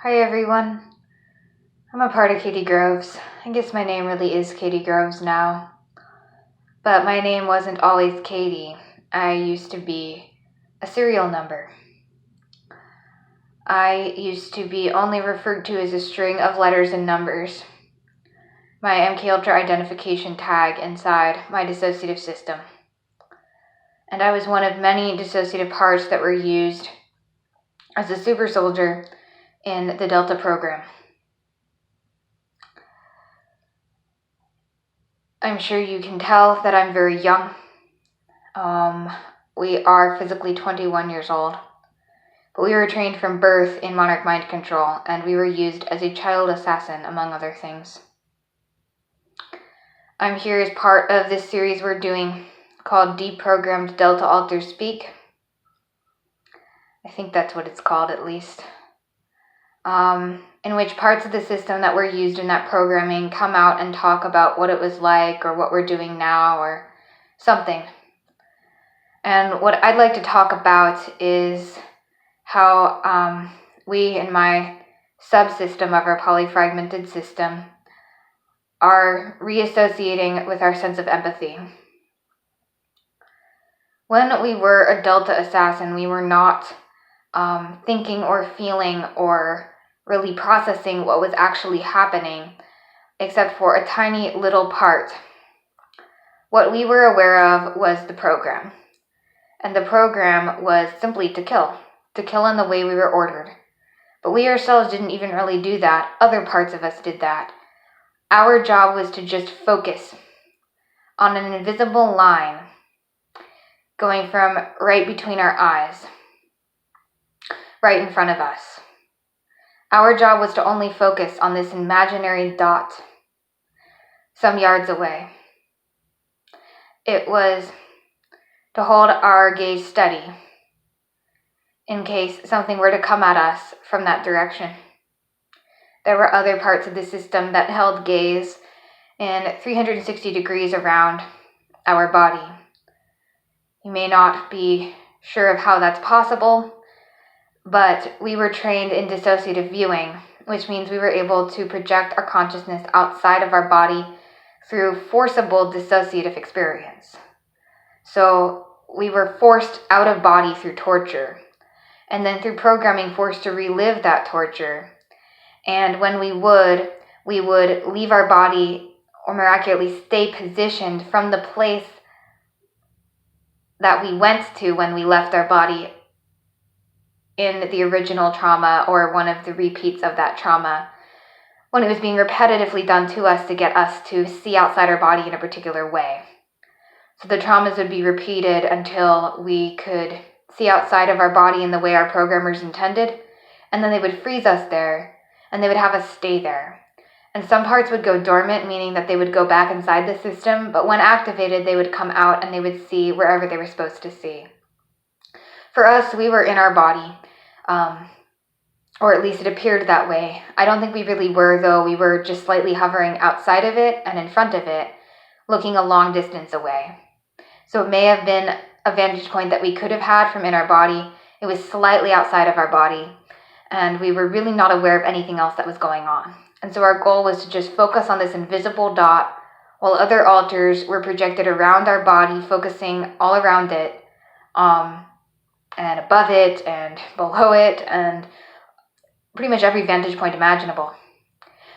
Hi everyone, I'm a part of Katie Groves. I guess my name really is Katie Groves now. But my name wasn't always Katie. I used to be a serial number. I used to be only referred to as a string of letters and numbers. My MKUltra identification tag inside my dissociative system. And I was one of many dissociative parts that were used as a super soldier in the Delta program. I'm sure you can tell that I'm very young. We are physically 21 years old, but we were trained from birth in Monarch mind control, and we were used as a child assassin, among other things. I'm here as part of this series we're doing called Deprogrammed Delta Alters Speak. I think that's what it's called, at least. In which parts of the system that were used in that programming come out and talk about what it was like or what we're doing now or something. And what I'd like to talk about is how we in my subsystem of our polyfragmented system are reassociating with our sense of empathy. When we were a Delta assassin, we were not thinking or feeling or really processing what was actually happening, except for a tiny little part. What we were aware of was the program. And the program was simply to kill in the way we were ordered. But we ourselves didn't even really do that. Other parts of us did that. Our job was to just focus on an invisible line going from right between our eyes, right in front of us. Our job was to only focus on this imaginary dot some yards away. It was to hold our gaze steady in case something were to come at us from that direction. There were other parts of the system that held gaze in 360 degrees around our body. You may not be sure of how that's possible, but we were trained in dissociative viewing, which means we were able to project our consciousness outside of our body through forcible dissociative experience. So we were forced out of body through torture, and then through programming forced to relive that torture. And when we would leave our body or miraculously stay positioned from the place that we went to when we left our body in the original trauma or one of the repeats of that trauma, when it was being repetitively done to us to get us to see outside our body in a particular way. So the traumas would be repeated until we could see outside of our body in the way our programmers intended, and then they would freeze us there, and they would have us stay there. And some parts would go dormant, meaning that they would go back inside the system, but when activated, they would come out and they would see wherever they were supposed to see. For us, we were in our body, or at least it appeared that way. I don't think we really were, though. We were just slightly hovering outside of it and in front of it, looking a long distance away. So it may have been a vantage point that we could have had from in our body. It was slightly outside of our body, and we were really not aware of anything else that was going on. And so our goal was to just focus on this invisible dot while other alters were projected around our body, focusing all around it, and above it and below it and pretty much every vantage point imaginable,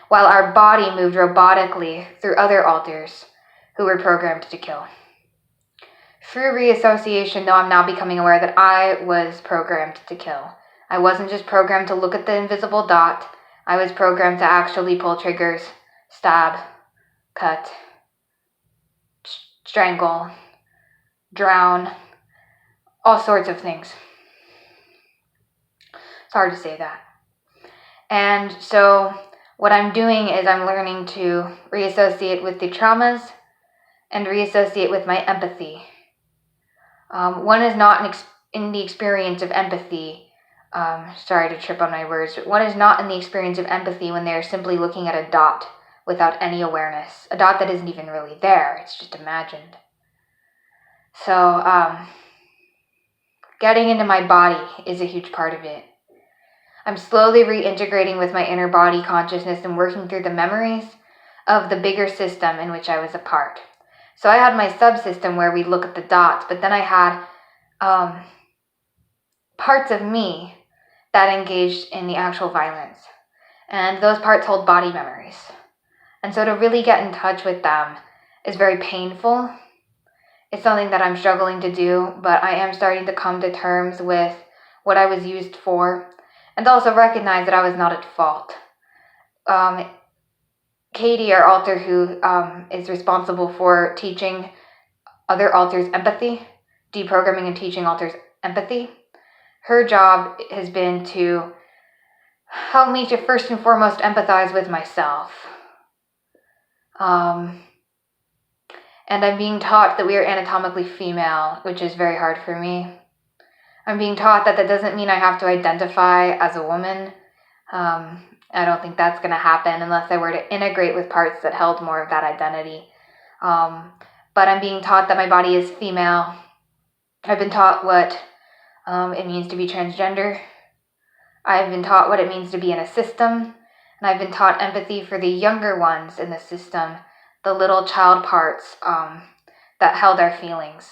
while our body moved robotically through other alters who were programmed to kill. Through reassociation, though, I'm now becoming aware that I was programmed to kill. I wasn't just programmed to look at the invisible dot. I was programmed to actually pull triggers, stab, cut, strangle, drown, all sorts of things. It's hard to say that. And so what I'm doing is I'm learning to reassociate with the traumas and reassociate with my empathy. One is not in the experience of empathy. Sorry to trip on my words. But one is not in the experience of empathy when they're simply looking at a dot without any awareness. A dot that isn't even really there. It's just imagined. So getting into my body is a huge part of it. I'm slowly reintegrating with my inner body consciousness and working through the memories of the bigger system in which I was a part. So I had my subsystem where we look at the dots, but then I had parts of me that engaged in the actual violence. And those parts hold body memories. And so to really get in touch with them is very painful. It's something that I'm struggling to do, but I am starting to come to terms with what I was used for, and also recognize that I was not at fault. Katie, our alter, who is responsible for teaching other alters empathy, deprogramming and teaching alters empathy, her job has been to help me to first and foremost empathize with myself. And I'm being taught that we are anatomically female, which is very hard for me. I'm being taught that doesn't mean I have to identify as a woman. I don't think that's going to happen unless I were to integrate with parts that held more of that identity. But I'm being taught that my body is female. I've been taught what it means to be transgender. I've been taught what it means to be in a system. And I've been taught empathy for the younger ones in the system, the little child parts that held our feelings.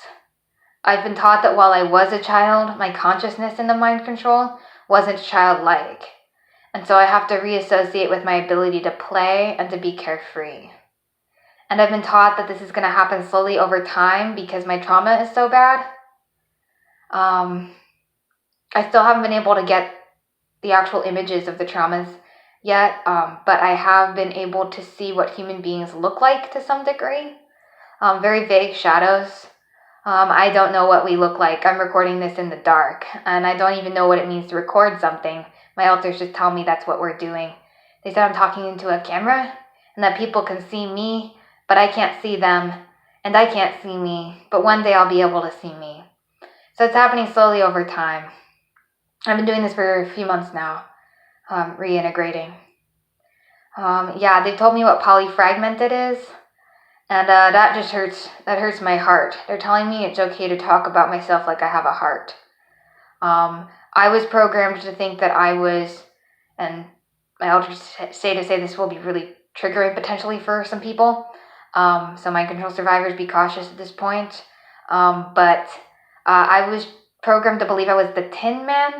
I've been taught that while I was a child, my consciousness in the mind control wasn't childlike. And so I have to reassociate with my ability to play and to be carefree. And I've been taught that this is going to happen slowly over time because my trauma is so bad. I still haven't been able to get the actual images of the traumas yet, but I have been able to see what human beings look like to some degree. Very vague shadows. I don't know what we look like. I'm recording this in the dark, and I don't even know what it means to record something. My alters just tell me that's what we're doing. They said I'm talking into a camera, and that people can see me, but I can't see them, and I can't see me, but one day I'll be able to see me. So it's happening slowly over time. I've been doing this for a few months now, reintegrating. They told me what polyfragmented is, and that just hurts. That hurts my heart. They're telling me it's okay to talk about myself like I have a heart. I was programmed to think that I was, and my elders say this will be really triggering potentially for some people. So mind control survivors, be cautious at this point. But I was programmed to believe I was the Tin Man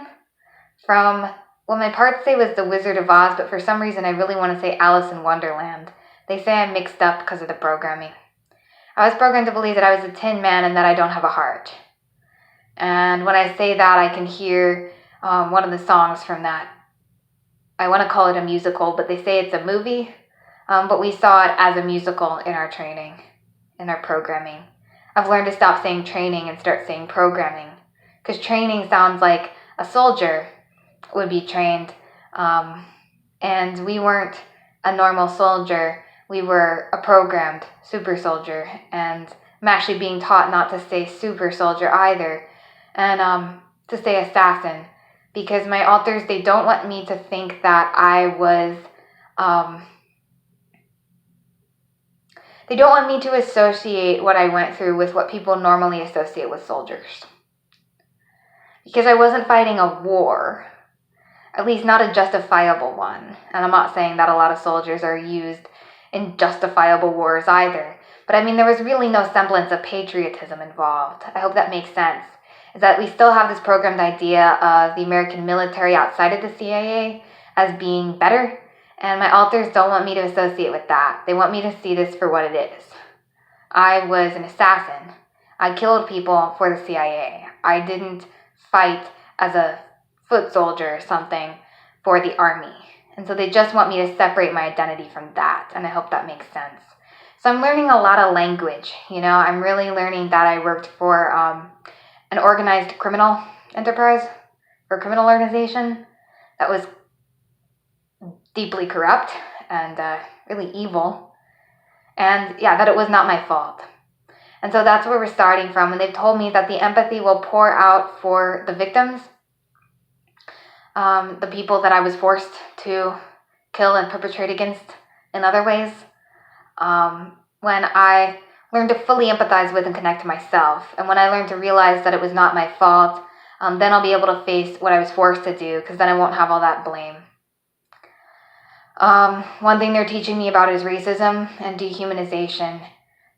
from, well, my parts say was the Wizard of Oz, but for some reason I really want to say Alice in Wonderland. They say I'm mixed up because of the programming. I was programmed to believe that I was a Tin Man and that I don't have a heart. And when I say that, I can hear one of the songs from that. I want to call it a musical, but they say it's a movie. But we saw it as a musical in our training, in our programming. I've learned to stop saying training and start saying programming. Because training sounds like a soldier would be trained. And we weren't a normal soldier. We were a programmed super soldier. And I'm actually being taught not to say super soldier either. And to say assassin. Because my alters, they don't want me to think that I was... They don't want me to associate what I went through with what people normally associate with soldiers. Because I wasn't fighting a war. At least not a justifiable one. And I'm not saying that a lot of soldiers are used in justifiable wars either. But I mean, there was really no semblance of patriotism involved. I hope that makes sense. Is that we still have this programmed idea of the American military outside of the CIA as being better. And my alters don't want me to associate with that. They want me to see this for what it is. I was an assassin. I killed people for the CIA. I didn't fight as a foot soldier or something for the army. And so they just want me to separate my identity from that. And I hope that makes sense. So I'm learning a lot of language. I'm really learning that I worked for an organized criminal enterprise or criminal organization that was deeply corrupt and really evil, and that it was not my fault. And so that's where we're starting from, and they've told me that the empathy will pour out for the victims, the people that I was forced to kill and perpetrate against in other ways. When I learned to fully empathize with and connect to myself, and when I learned to realize that it was not my fault, then I'll be able to face what I was forced to do, because then I won't have all that blame. One thing they're teaching me about is racism and dehumanization.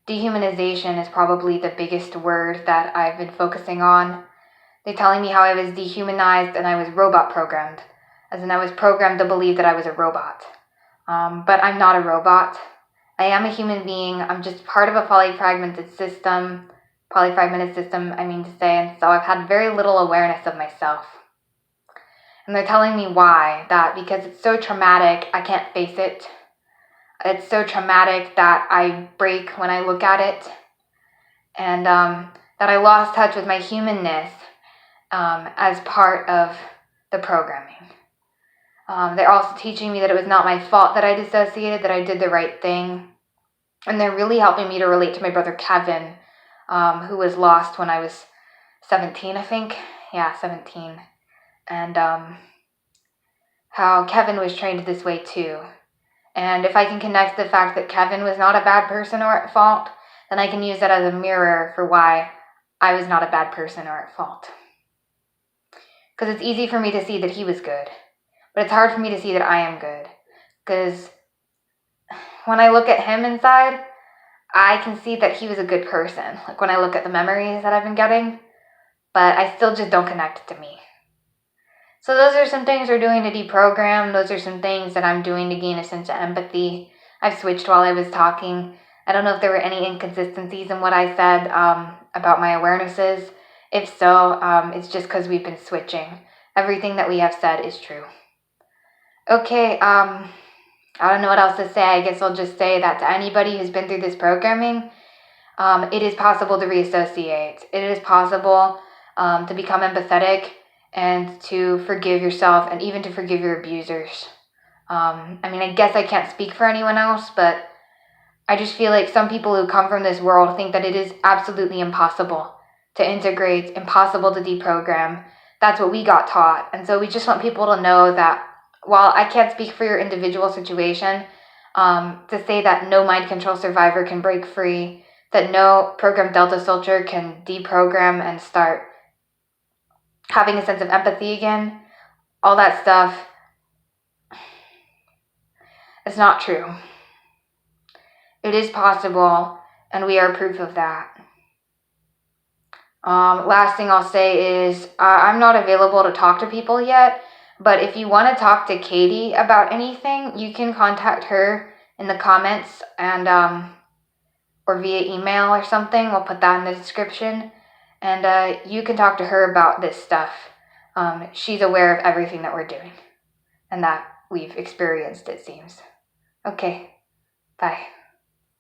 Dehumanization is probably the biggest word that I've been focusing on. They're telling me how I was dehumanized and I was robot programmed, as in I was programmed to believe that I was a robot. But I'm not a robot. I am a human being. I'm just part of a polyfragmented system, I mean to say, and so I've had very little awareness of myself. And they're telling me why, that because it's so traumatic, I can't face it. It's so traumatic that I break when I look at it, and that I lost touch with my humanness as part of the programming. They're also teaching me that it was not my fault that I dissociated, that I did the right thing. And they're really helping me to relate to my brother Kevin, who was lost when I was 17, I think. Yeah, 17. And how Kevin was trained this way too. And if I can connect the fact that Kevin was not a bad person or at fault, then I can use that as a mirror for why I was not a bad person or at fault. Because it's easy for me to see that he was good, but it's hard for me to see that I am good. Because when I look at him inside, I can see that he was a good person. Like when I look at the memories that I've been getting, but I still just don't connect it to me. So those are some things we're doing to deprogram. Those are some things that I'm doing to gain a sense of empathy. I've switched while I was talking. I don't know if there were any inconsistencies in what I said about my awarenesses. If so, it's just because we've been switching. Everything that we have said is true. Okay, I don't know what else to say. I guess I'll just say that to anybody who's been through this programming, it is possible to reassociate. It is possible to become empathetic and to forgive yourself and even to forgive your abusers. I guess I can't speak for anyone else, but I just feel like some people who come from this world think that it is absolutely impossible to integrate, impossible to deprogram. That's what we got taught. And so we just want people to know that while I can't speak for your individual situation, to say that no mind control survivor can break free, that no programmed Delta soldier can deprogram and start having a sense of empathy again, all that stuff, it's not true. It is possible, and we are proof of that. Last thing I'll say is I'm not available to talk to people yet, but if you want to talk to Katie about anything, you can contact her in the comments and or via email or something. We'll put that in the description, and you can talk to her about this stuff. She's aware of everything that we're doing and that we've experienced, it seems. Okay, bye.